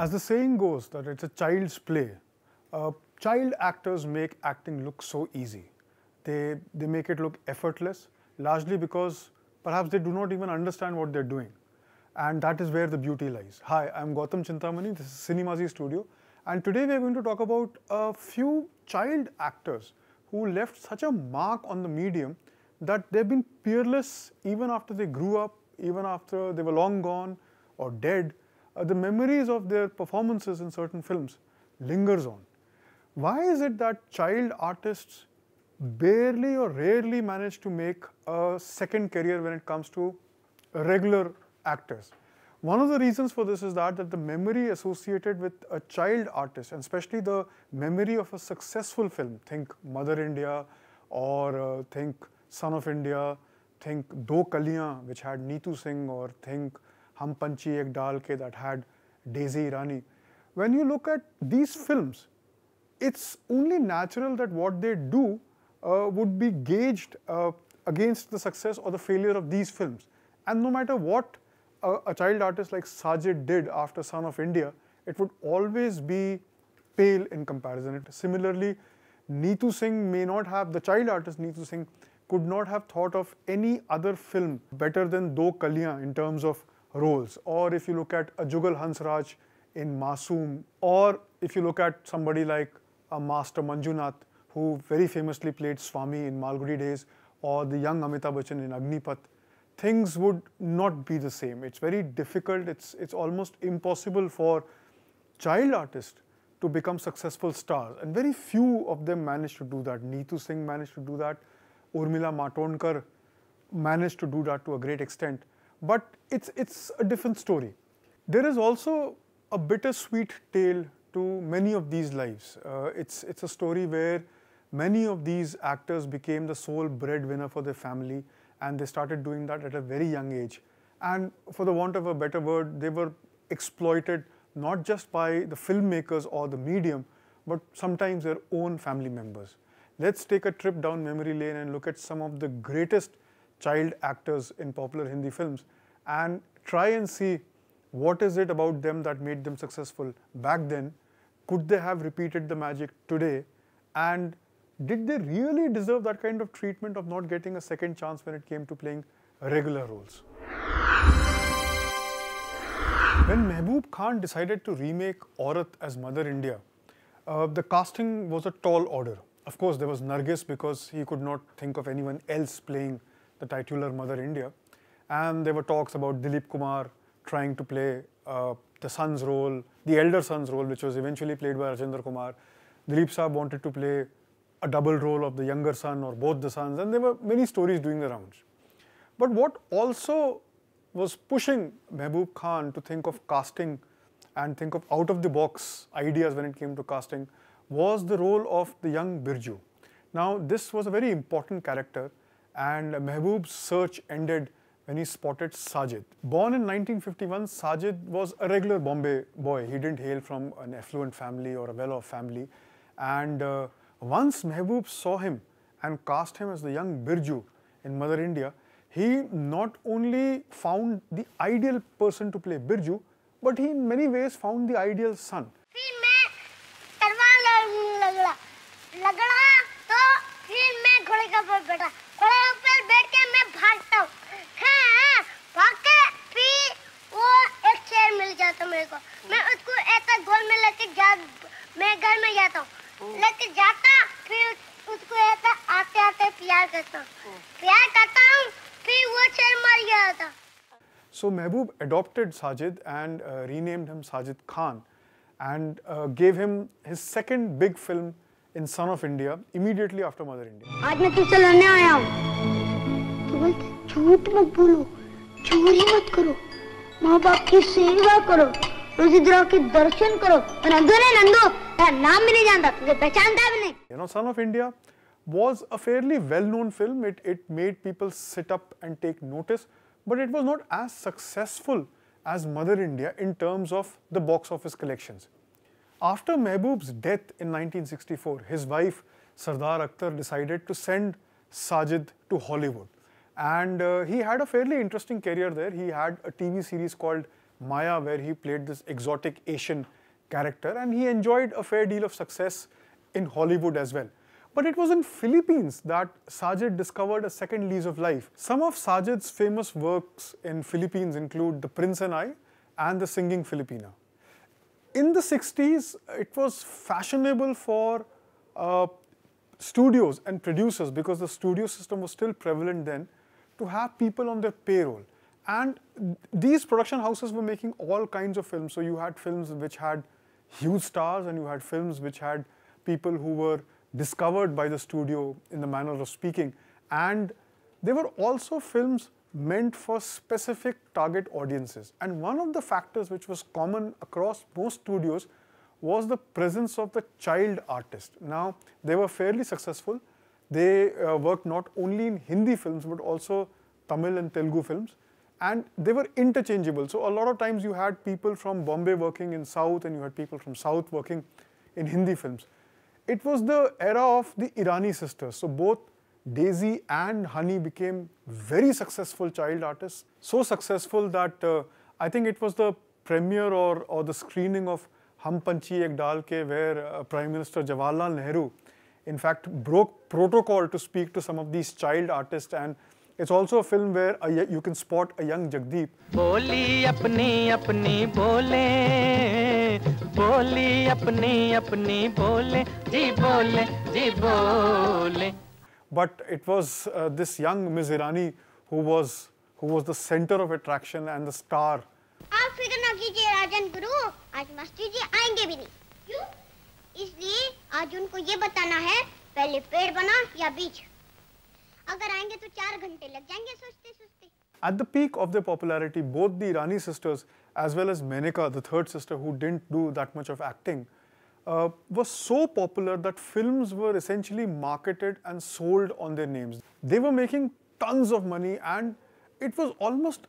As the saying goes, that it's a child's play. Child actors make acting look so easy. They make it look effortless, largely because perhaps they do not even understand what they're doing. And that is where the beauty lies. Hi, I'm Gautam Chintamani, this is Cinemazi Studio. And today we are going to talk about a few child actors who left such a mark on the medium that they've been peerless even after they grew up, even after they were long gone or dead. The memories of their performances in certain films lingers on. Why is it that child artists barely or rarely manage to make a second career when it comes to regular actors? One of the reasons for this is that the memory associated with a child artist, and especially the memory of a successful film, think Mother India or think Son of India, think Do Kaliyan, which had Neetu Singh, or think Hum Panchi Ek Daal Ke that had Daisy Irani. When you look at these films, it's only natural that what they do would be gauged against the success or the failure of these films. And no matter what a child artist like Sajid did after Son of India, it would always be pale in comparison. Similarly, Neetu Singh may not have, the child artist Neetu Singh could not have thought of any other film better than Do Kaliyan in terms of roles. Or if you look at a Jugal Hansraj in Masoom, or if you look at somebody like a Master Manjunath, who very famously played Swami in Malgudi Days, or the young Amitabh Bachchan in Agnipath, things would not be the same. It's very difficult, it's almost impossible for child artists to become successful stars, and very few of them managed to do that. Neetu Singh managed to do that, Urmila Matondkar managed to do that to a great extent, but it's a different story. There is also a bittersweet tale to many of these lives. It's a story where many of these actors became the sole breadwinner for their family, and they started doing that at a very young age. And for the want of a better word, they were exploited not just by the filmmakers or the medium, but sometimes their own family members. Let's take a trip down memory lane and look at some of the greatest child actors in popular Hindi films and try and see what is it about them that made them successful back then. Could they have repeated the magic today? And did they really deserve that kind of treatment of not getting a second chance when it came to playing regular roles? When Mehboob Khan decided to remake Aurat as Mother India, the casting was a tall order. Of course, there was Nargis because he could not think of anyone else playing the titular Mother India. And there were talks about Dilip Kumar trying to play the son's role, the elder son's role, which was eventually played by Rajendra Kumar. Dilip Saab wanted to play a double role of the younger son or both the sons, and there were many stories doing the rounds. But what also was pushing Mehboob Khan to think of casting and think of out-of-the-box ideas when it came to casting was the role of the young Birju. Now, this was a very important character, and Mehboob's search ended when he spotted Sajid. Born in 1951, Sajid was a regular Bombay boy. He didn't hail from an affluent family or a well-off family. And once Mehboob saw him and cast him as the young Birju in Mother India, he not only found the ideal person to play Birju, but he in many ways found the ideal son. So Mehboob adopted Sajid and renamed him Sajid Khan and gave him his second big film in Son of India immediately after Mother India. आज मैं तुझसे लड़ने आया हूँ। तू बोलते झूठ मत बोलो, चोरी मत करो, माँ बाप की सेवा करो, रोज़ के दर्शन करो। नंदू ने नंदू तेरा नाम भी नहीं जानता, तुझे पहचानता भी नहीं। You know, Son of India was a fairly well-known film. It made people sit up and take notice, but it was not as successful as Mother India in terms of the box office collections. After Mehboob's death in 1964, his wife Sardar Akhtar decided to send Sajid to Hollywood. And he had a fairly interesting career there. He had a TV series called Maya, where he played this exotic Asian character, and he enjoyed a fair deal of success in Hollywood as well. But it was in Philippines that Sajid discovered a second lease of life. Some of Sajid's famous works in Philippines include The Prince and I and The Singing Filipina. In the 60s, it was fashionable for studios and producers, because the studio system was still prevalent then, to have people on their payroll. And these production houses were making all kinds of films. So you had films which had huge stars, and you had films which had people who were discovered by the studio, in the manner of speaking. And there were also films meant for specific target audiences. And one of the factors which was common across most studios was the presence of the child artist. Now, they were fairly successful. They worked not only in Hindi films, but also Tamil and Telugu films. And they were interchangeable. So a lot of times you had people from Bombay working in South, and you had people from South working in Hindi films. It was the era of the Irani sisters. So both Daisy and Honey became very successful child artists. So successful that I think it was the premiere or the screening of Hum Panchi Ek Dal Ke, where Prime Minister Jawaharlal Nehru in fact broke protocol to speak to some of these child artists. And it's also a film where you can spot a young Jagdeep. बोली अपनी अपनी बोले, बोली अपनी अपनी बोले, जी बोले, जी बोले. But it was this young Miss Irani who was the center of attraction and the star. आप फिक्र ना कीजिए राजन गुरु, आज मास्टर जी आएंगे भी नहीं. क्यों? इसलिए आज उनको ये बताना है, पहले पेड़ बना या बीज. अगर आएंगे तो 4 घंटे लग जाएंगे सोचते सोचते. At the peak of their popularity, both the Irani sisters as well as Menaka, the third sister who didn't do that much of acting, was so popular that films were essentially marketed and sold on their names. They were making tons of money, and it was almost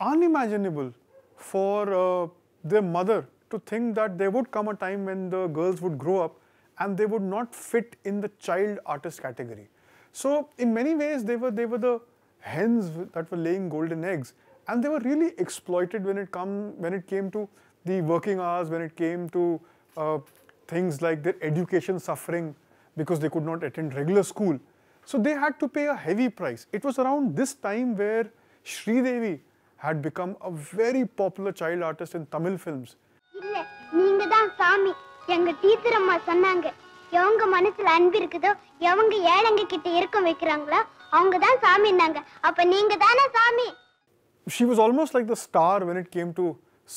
unimaginable for their mother to think that there would come a time when the girls would grow up and they would not fit in the child artist category. So in many ways, they were the hens that were laying golden eggs, and they were really exploited when it came to the working hours, when it came to things like their education suffering because they could not attend regular school. So they had to pay a heavy price. It was around this time where Sridevi had become a very popular child artist in Tamil films. இல்ல, நீங்க தான் சாமி. எங்க teacher அம்மா சொன்னாங்க, எவங்க மனசுல அன்பு இருக்குதோ, எவங்க ஏழைங்க கிட்ட இருக்க வைக்கறாங்களோ, அவங்க தான் சாமின்னாங்க. அப்ப நீங்க தானே சாமி. She was almost like the star when it came to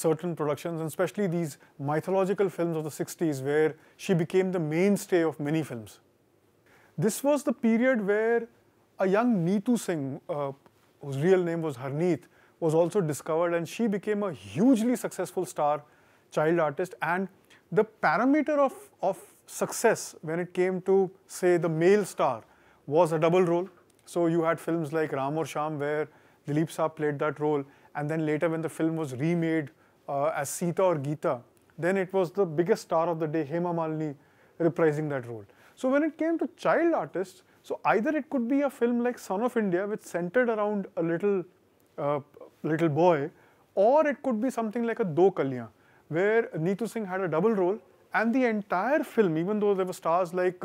certain productions, and especially these mythological films of the 60s, where she became the mainstay of many films. This was the period where a young Neetu Singh, whose real name was Harneet, was also discovered, and she became a hugely successful star child artist. And the parameter of success when it came to, say, the male star was a double role. So you had films like Ram Aur Sham, where Dilip Saab played that role, and then later when the film was remade as Sita or Geeta, then it was the biggest star of the day, Hema Malini, reprising that role. So when it came to child artists, so either it could be a film like Son of India, which centered around a little boy, or it could be something like a Do Kaliyan, where Neetu Singh had a double role, and the entire film, even though there were stars like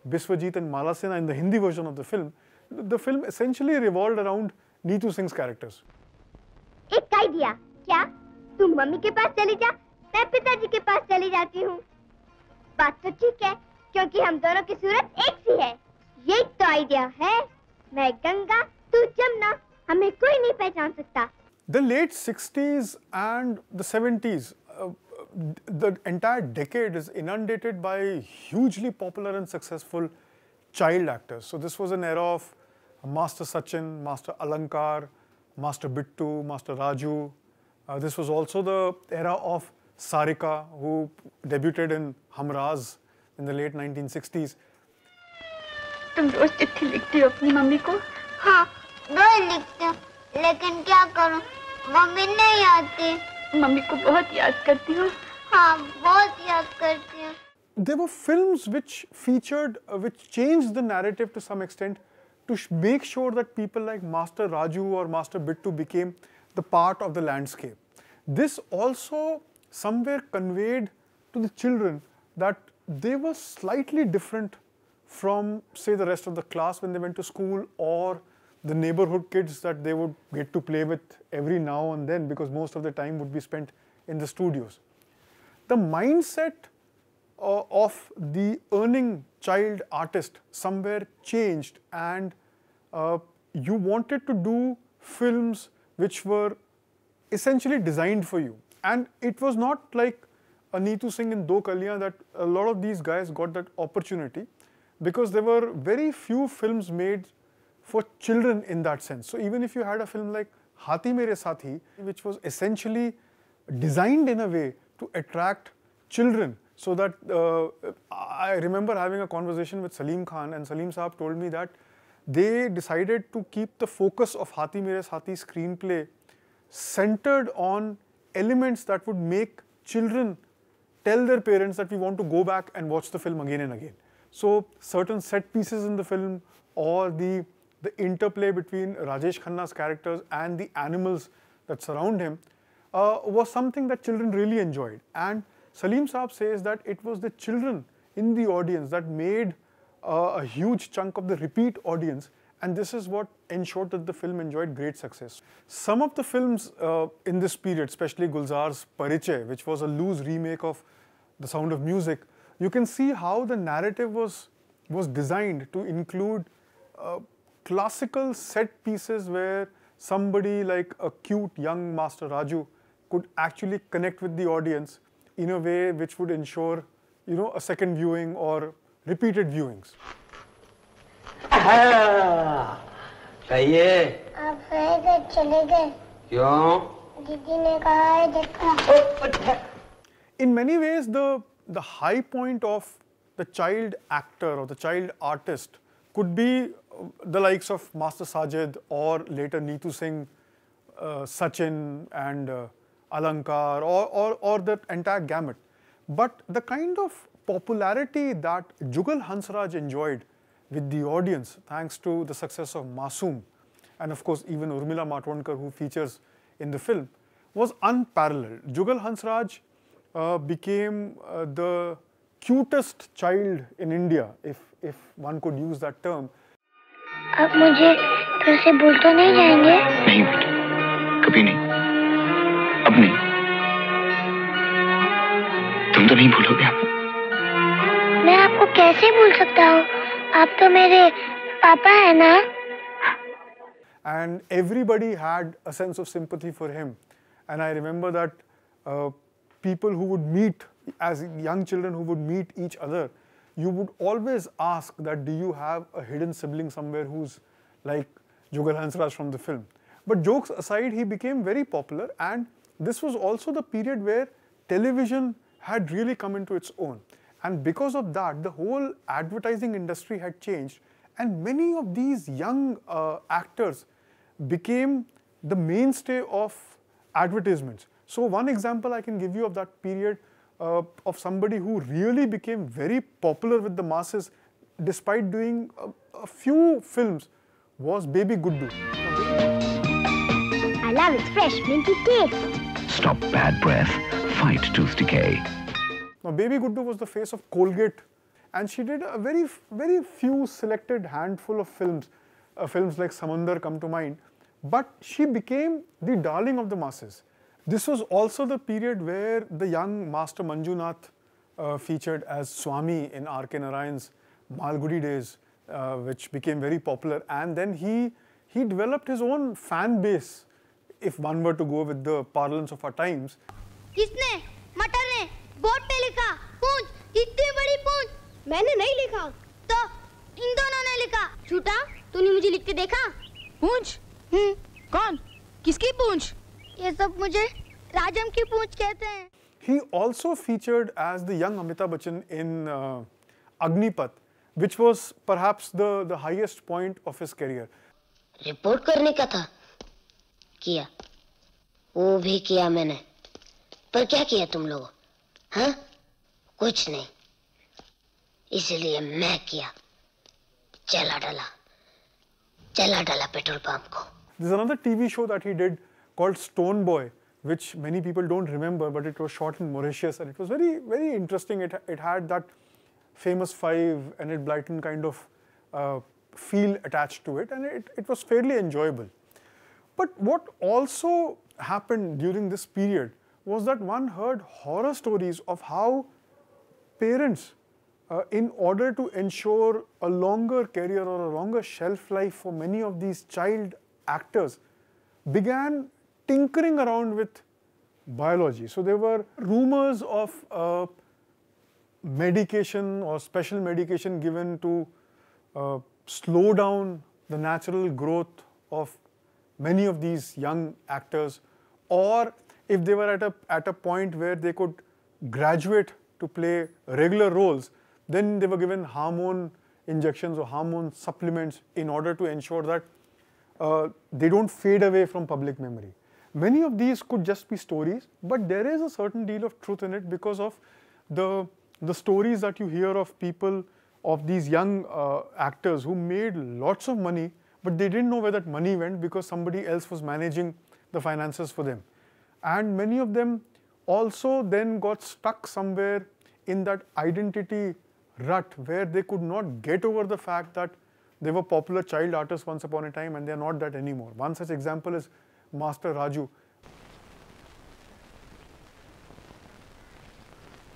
Biswajit and Mala Sena in the Hindi version of the film essentially revolved around Neetu Singh's characters. एक idea, क्या तुम mummy के पास चली जा, मैं पिताजी के पास चली जाती हूँ. बात तो ठीक है, क्योंकि हम दोनों की सूरत एक सी है. यही तो आइडिया है. मैं गंगा, तू जमुना, हमें कोई नहीं पहचान सकता. The late 60s and the 70s, the entire decade is inundated by hugely popular and successful child actors. So this was an era of Master Sachin, Master Alankar, Master Bittu, Master Raju. This was also the era of Sarika, who debuted in Hamraz in the late 1960s. तुम रोज चिट्ठी लिखती हो अपनी mummy को? हाँ, रोज लिखती हूँ, लेकिन क्या करूँ, मम्मी नहीं आती. मम्मी को बहुत याद करती हूँ. हाँ, बहुत याद करती हूँ. There were films which which changed the narrative to some extent to make sure that people like Master Raju or Master Bittu became the part of the landscape. this also somewhere conveyed to the children that they were slightly different from, say, the rest of the class when they went to school, or the neighborhood kids that they would get to play with every now and then, because most of the time would be spent in the studios. The mindset of the earning child artist somewhere changed, and you wanted to do films which were essentially designed for you. And it was not like a Neetu Singh in Do Kaliyan that a lot of these guys got that opportunity, because there were very few films made for children in that sense. So even if you had a film like Haathi Mere Saathi, which was essentially designed in a way to attract children, so that I remember having a conversation with Salim Khan, and Salim Saab told me that they decided to keep the focus of Haathi Mere Saathi screenplay centered on elements that would make children tell their parents that we want to go back and watch the film again and again. So certain set pieces in the film, or the interplay between Rajesh Khanna's characters and the animals that surround him, was something that children really enjoyed. And Salim Saab says that it was the children in the audience that made a huge chunk of the repeat audience, and this is what ensured that the film enjoyed great success. Some of the films in this period, especially Gulzar's Parichay, which was a loose remake of The Sound of Music, you can see how the narrative was designed to include classical set pieces where somebody like a cute young Master Raju could actually connect with the audience in a way which would ensure, a second viewing or repeated viewings. चाहिए आप गए थे, चले गए। क्यों? दीदी ने कहा है देखो। In many ways, the high point of the child actor or the child artist could be the likes of Master Sajid, or later Neetu Singh, Sachin and Alankar, or that entire gamut. But the kind of popularity that Jugal Hansraj enjoyed with the audience, thanks to the success of Masoom, and of course even Urmila Matondkar, who features in the film, was unparalleled. Jugal Hansraj became the cutest child in India, if one could use that term. आप मुझे फिर से भूल तो नहीं जाएंगे? नहीं बेटा, कभी नहीं, अब नहीं। तुम तो नहीं भूलोगे आप? मैं आपको कैसे भूल सकता हूँ? आप तो मेरे पापा हैं ना? And everybody had a sense of sympathy for him. And I remember that people who would meet, as young children who would meet each other, you would always ask that, do you have a hidden sibling somewhere who's like Jugal Hansraj from the film? But jokes aside, he became very popular, and this was also the period where television had really come into its own. And because of that, the whole advertising industry had changed, and many of these young actors became the mainstay of advertisements. So one example I can give you of that period of somebody who really became very popular with the masses despite doing a few films was Baby Guddu. I love its fresh, minty taste. Stop bad breath, fight tooth decay. Now, Baby Guddu was the face of Colgate, and she did a very few selected handful of films. Films like Samandar come to mind, but she became the darling of the masses. This was also the period where the young Master Manjunath featured as Swami in R.K. Narayan's Malgudi days, which became very popular, and then he developed his own fan base, if one were to go with the parlance of our times. किसने? मटर ने board पे लिखा पूंछ, इतनी बड़ी पूंछ। मैंने नहीं लिखा, तो इन दोनों ने लिखा। झूठा, तूने मुझे लिख के देखा? पूंछ? कौन? किसकी पूंछ? ये सब मुझे राजम की पूंछ कहते हैं। He also featured as the young Amitabh Bachchan in Agnipath, which was perhaps the highest point of his career. Report करने का था, किया, वो भी किया मैंने, पर क्या किया तुम लोग? हाँ? कुछ नहीं, इसलिए मैं किया, चला डाला पेट्रोल पंप को। There's another TV show that he did called Stone Boy, which many people don't remember, but it was shot in Mauritius, and it was very, very interesting. It had that famous five Enid Blyton kind of feel attached to it, and it was fairly enjoyable. But what also happened during this period was that one heard horror stories of how parents, in order to ensure a longer career or a longer shelf life for many of these child actors, began tinkering around with biology. So there were rumors of medication or special medication given to slow down the natural growth of many of these young actors, or if they were at a point where they could graduate to play regular roles, then they were given hormone injections or hormone supplements in order to ensure that they don't fade away from public memory. Many of these could just be stories, but there is a certain deal of truth in it because of the stories that you hear of people, of these young actors who made lots of money, but they didn't know where that money went because somebody else was managing the finances for them. And many of them also then got stuck somewhere in that identity rut where they could not get over the fact that they were popular child artists once upon a time and they are not that anymore. One such example is Master Raju.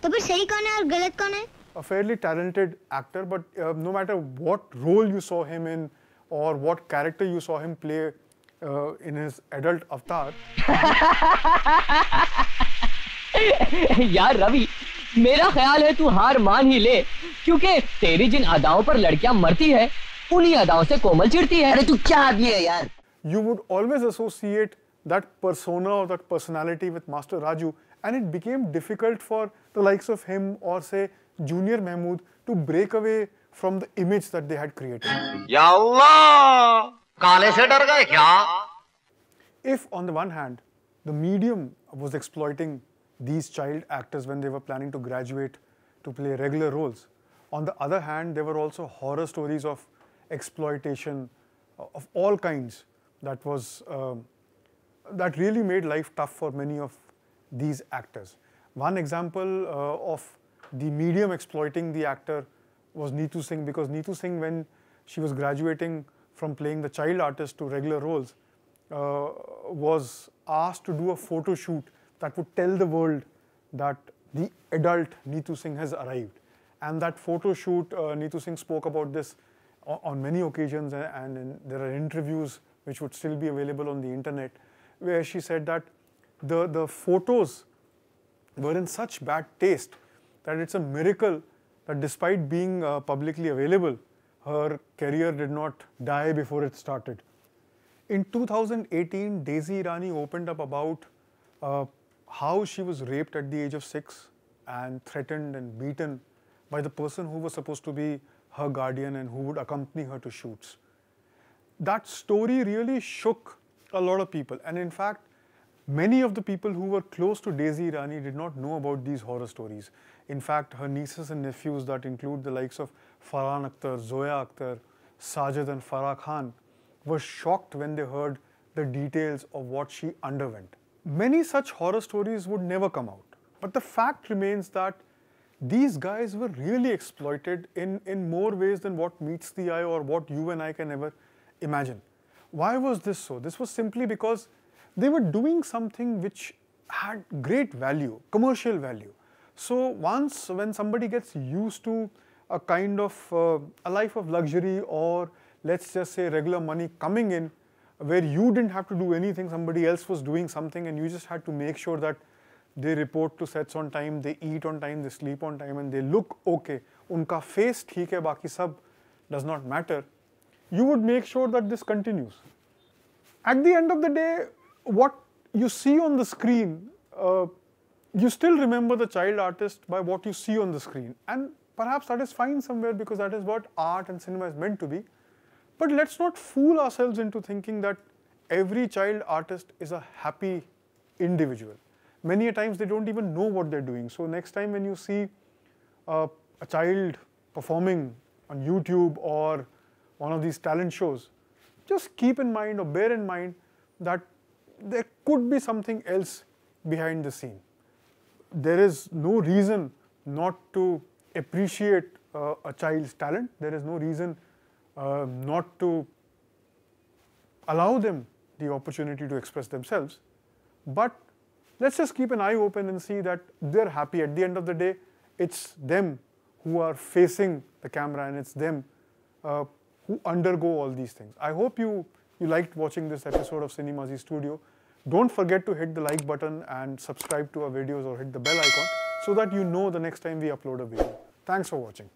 तो फिर सही कौन है और गलत कौन है? A fairly talented actor, but no matter what role you saw him in or what character you saw him play in his adult avatar. यार रवि, मेरा ख्याल है तू हार मान ही ले, क्योंकि तेरी जिन अदाओं पर लड़कियां मरती है, उन्हीं अदाओं से कोमल चिढ़ती है। अरे तू क्या आदमी है यार? You would always associate that persona or that personality with Master Raju, and it became difficult for the likes of him or say Junior Mahmood to break away from the image that they had created. Ya Allah! काले से डर गए क्या? If on the one hand, the medium was exploiting these child actors when they were planning to graduate to play regular roles, on the other hand, there were also horror stories of exploitation of all kinds that was that really made life tough for many of these actors. One example of the medium exploiting the actor was Neetu Singh, because Neetu Singh, when she was graduating from playing the child artist to regular roles, was asked to do a photo shoot that would tell the world that the adult Neetu Singh has arrived. And that photo shoot, Neetu Singh spoke about this on many occasions, and there are interviews which would still be available on the internet, where she said that the photos were in such bad taste that it's a miracle that despite being publicly available, her career did not die before it started. In 2018, Daisy Irani opened up about how she was raped at the age of 6 and threatened and beaten by the person who was supposed to be her guardian and who would accompany her to shoots. That story really shook a lot of people, and in fact, many of the people who were close to Daisy Irani did not know about these horror stories. In fact, her nieces and nephews, that include the likes of Farhan Akhtar, Zoya Akhtar, Sajid and Farah Khan, were shocked when they heard the details of what she underwent. Many such horror stories would never come out, but the fact remains that these guys were really exploited in more ways than what meets the eye or what you and I can ever imagine. Why was this so? This was simply because they were doing something which had great value, commercial value. So once when somebody gets used to a kind of a life of luxury, or let's just say regular money coming in, where you didn't have to do anything, somebody else was doing something and you just had to make sure that they report to sets on time, they eat on time, they sleep on time, and they look okay. Unka face theek hai, baki sab does not matter. You would make sure that this continues. At the end of the day, what you see on the screen, you still remember the child artist by what you see on the screen. And perhaps that is fine somewhere, because that is what art and cinema is meant to be. But let's not fool ourselves into thinking that every child artist is a happy individual. Many a times they don't even know what they're doing. So next time when you see a child performing on YouTube or one of these talent shows, just keep in mind or bear in mind that there could be something else behind the scene. There is no reason not to appreciate a child's talent. There is no reason not to allow them the opportunity to express themselves. But let's just keep an eye open and see that they're happy. At the end of the day, it's them who are facing the camera, and it's them who undergo all these things. I hope you liked watching this episode of Cinemazi Studio. Don't forget to hit the like button and subscribe to our videos or hit the bell icon so that you know the next time we upload a video. Thanks for watching.